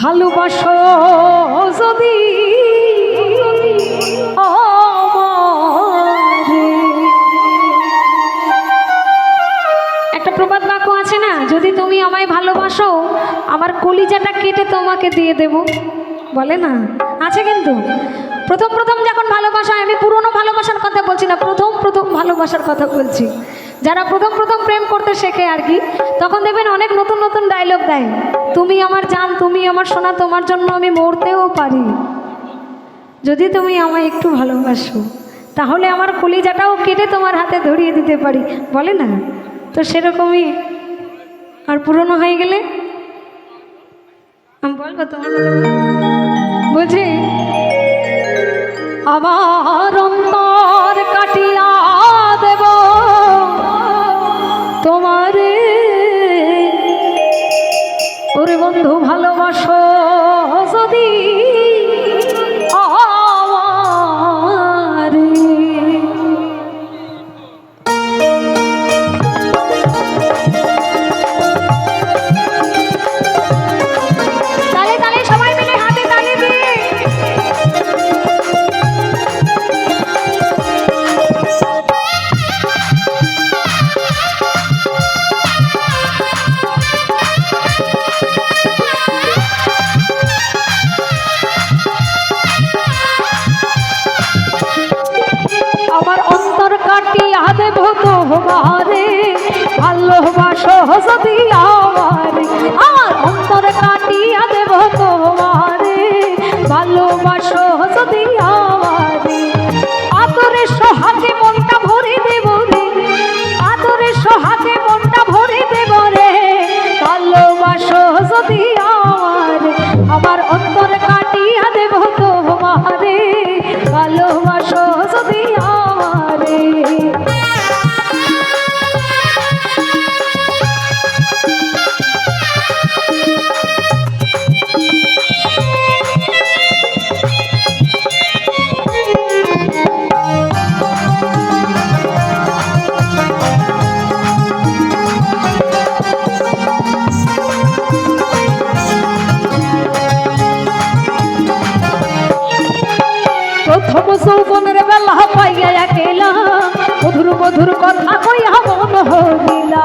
ভালোবাসো যদি একটা প্রবাদ বাক্য আছে না, যদি তুমি আমায় ভালোবাসো আমার কলিজাটা কেটে তোমাকে দিয়ে দেব, বলে না, আছে কিন্তু। প্রথম প্রথম যখন ভালোবাসা, আমি পুরনো ভালোবাসার কথা বলছি না, প্রথম প্রথম ভালোবাসার কথা বলছি। যারা প্রথম প্রথম প্রেম করতে শেখে আর কি, তখন দেখবেন অনেক নতুন নতুন ডায়লগ দেয়। তুমি আমার জান, তুমি আমার সোনা, তোমার জন্য আমি মরতেও পারি। যদি তুমি আমায় একটু ভালোবাসো তাহলে আমার কলিজাটাও কেটে তোমার হাতে ধরিয়ে দিতে পারি, বলে না। তো সেরকমই আর পুরনো হয়ে গেলে আমি বলবো তোমার কথা বলছি, আমার অন্তর কাটিয়া দেব তোমারে, ওরে বন্ধু ভালোবাসো যদি ভালোবাসো যদি আমারে, আমার অন্তর কাটিয়া দেব তোমারে, ভালোবাসো যদি আমারে, আদরে সোহাগে মনটা ভরে দেব রে, আদরে সোহাগে মনটা ভরে দেব রে, ভালোবাসো যদি আমারে, আমার অন্তর কাটিয়া দেব তোমারে, ভালোবাসো যদি আমারে। প্রথম যৌবনের বেলা পাইয়া একেলা, মধুর মধুর কথা কইয়া মন হইলা,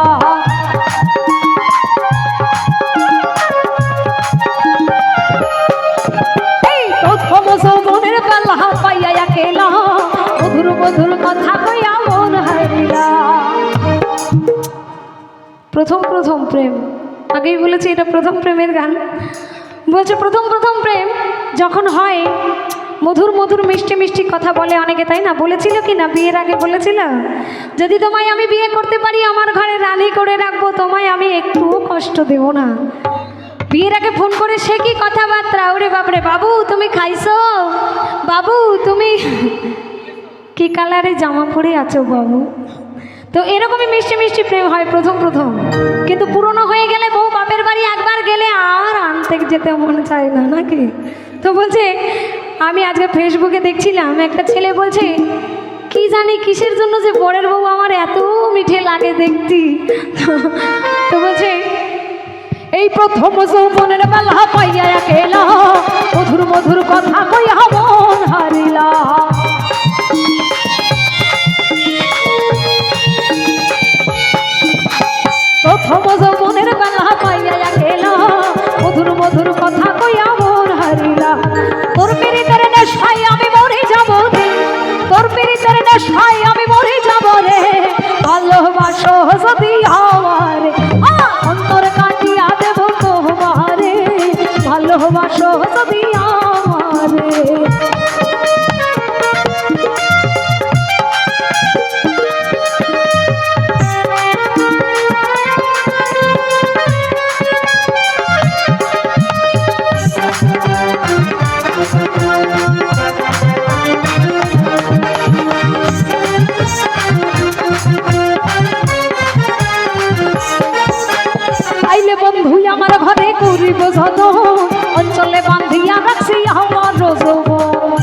এই প্রথম যৌবনের বেলা পাইয়া একেলা, মধুর মধুর কথা কইয়া মন হইলা। প্রথম প্রথম প্রেম, আগেই বলেছি এটা প্রথম প্রেমের গান। বলছে প্রথম প্রথম প্রেম যখন হয়, মধুর মধুর মিষ্টি মিষ্টি কথা বলে অনেকে, তাই না? বলেছিল কি না বিয়ের আগে? বলেছিল যদি তোমায় আমি বিয়ে করতে পারি আমার ঘরে রানী করে রাখবো, তোমায় আমি একটুও কষ্ট দেব না। বিয়ের আগে ফোন করে সে কি কথাবার্তা, ওরে বাপরে, বাবু তুমি খাইছো, বাবু তুমি কি কালারে জামা পরে আছো বাবু। তো এরকমই মিষ্টি মিষ্টি প্রেম হয় প্রথম প্রথম, কিন্তু পুরনো হয়ে গেলে বউ বাপের বাড়ি একবার গেলে আর আনতে যেতে মন চায় না, নাকি? তো বলছে, আমি আজকে ফেসবুকে দেখছিলাম একটা ছেলে বলছে, কি জানি কিসের জন্য যে বরের বউ আমার এত মিঠে লাগে দেখতি। তো বলছে এই প্রথম যৌবনের বেলা পাইয়া একেলা, মধুর মধুর কথা কইয়া মন হারিলা, প্রথম যৌবনের বেলা পাইয়া একেলা, মধুর মধুর কথা কইয়া মন হারিলা, তোর পিরিতের নেশায় আমি মরে যাব রে, তোর পিরিতের নেশায় আমি মরে যাব রে, ভালোবাসো যদি আমারে, অন্তর কাটিয়া দেব তোমারে, ভালোবাসো যদি আমারে। আইলে বন্ধু আমার ঘরে করিব যত, অঞ্চলে বান্ধিয়া রাখছি আমার যৌবন,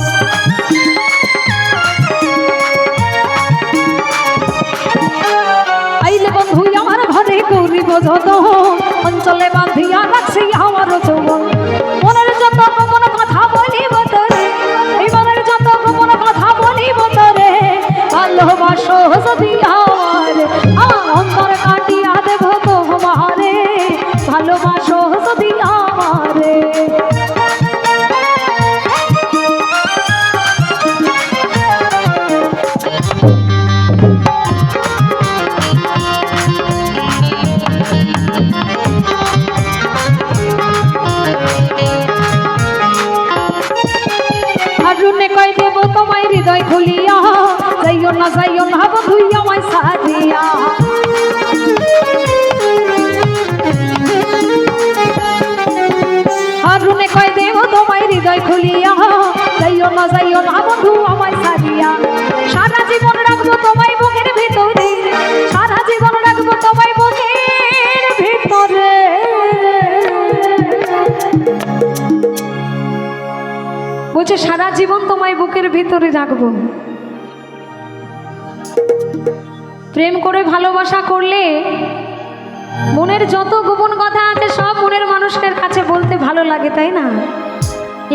আইলে বন্ধু আমার ঘরে করিব যত, অঞ্চলে বান্ধিয়া রাখছি আমার যৌবন, যদি আমারে। হারুনে কই দেব তোমায় হৃদয় খুলিয়া, যাইও না বন্ধু আমায় সাজিয়া। হারুনে কই দেব তোমায় হৃদয় খুলিয়া, যাইও না বন্ধু আমায় সাজিয়া। সারা জীবন রাখবো তোমায় বুকের ভিতরে, সারা জীবন রাখবো তোমায় বুকের ভিতরে। বলছে সারা জীবন তোমায় বুকের ভিতরে রাখবো। প্রেম করে ভালোবাসা করলে মনের যত গোপন কথা আছে সব মনের মানুষের কাছে বলতে ভালো লাগে, তাই না?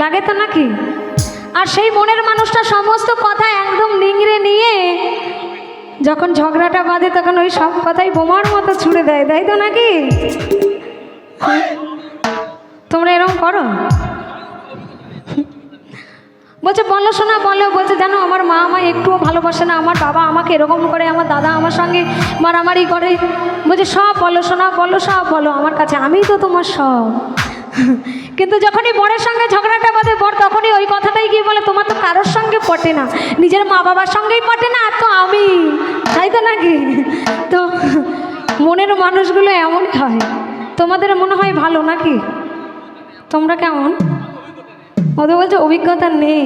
লাগে তো নাকি? আর সেই মনের মানুষটা সমস্ত কথা একদম নিংড়ে নিয়ে যখন ঝগড়াটা বাঁধে তখন ওই সব কথাই বোমার মতো ছুড়ে দেয়, তাই তো নাকি? তোমরা এরকম করো? বলছে বলো শোনা বলো। বলছে জানো আমার মা আমায় একটুও ভালোবাসে না, আমার বাবা আমাকে এরকম করে, আমার দাদা আমার সঙ্গে মারামারি করে। বলছে সব বলো শোনা বলো, সব বলো আমার কাছে, আমি তো তোমার সব। কিন্তু যখনই বরের সঙ্গে ঝগড়াটা বাঁধে বর তখনই ওই কথাটাই গিয়ে বলে তোমার তো কারোর সঙ্গে পটে না, নিজের মা বাবার সঙ্গেই পটে না, আর তো আমি, তাই তো নাকি? তো মনের মানুষগুলো এমনই হয়। তোমাদের মনে হয় ভালো নাকি? তোমরা কেমন? ওদের বলছে অভিজ্ঞতা নেই,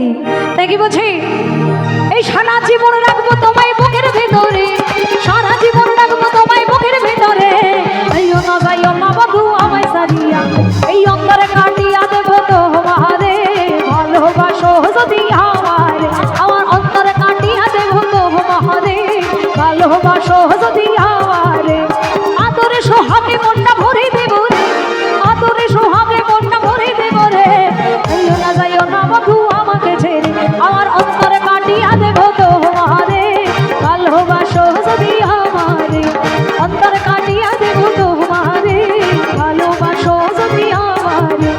তাই কি বলছি এই সারা জীবন রাখবো তোমায় বুকের ভিতরে, সারা জীবন রাখবো তোমায় বুকের ভিতরে। যাইও না বন্ধু আমায় সারিয়া, এই অন্তরে কাটিয়া দেবো তোমারে। ভালোবাসো যদি আমারে, আমার অন্তরে কাটিয়া দেবো তোমারে। ভালোবাসো যদি আমারে, আদরে সোহাগে মনটা ভরে দেব রে, আদরে সোহাগে মনটা ভরে দেব রে। যাইও না বন্ধু আমাকে ছেড়ে, আমার অন্তরে কাটিয়া দেবো তোমারে। ভালোবাসো যদি আমারে, অন্তরে কাটিয়া দেবো তোমারে। ভালোবাসো যদি আমারে,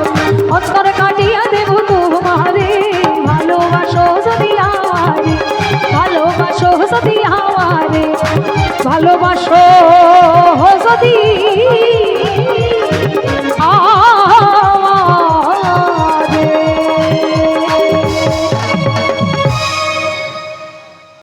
অন্তরে কাটিয়া দেবো তোমারে। ভালোবাসো যদি আমারে, ভালোবাসো যদি আমারে, ভালোবাসো যদি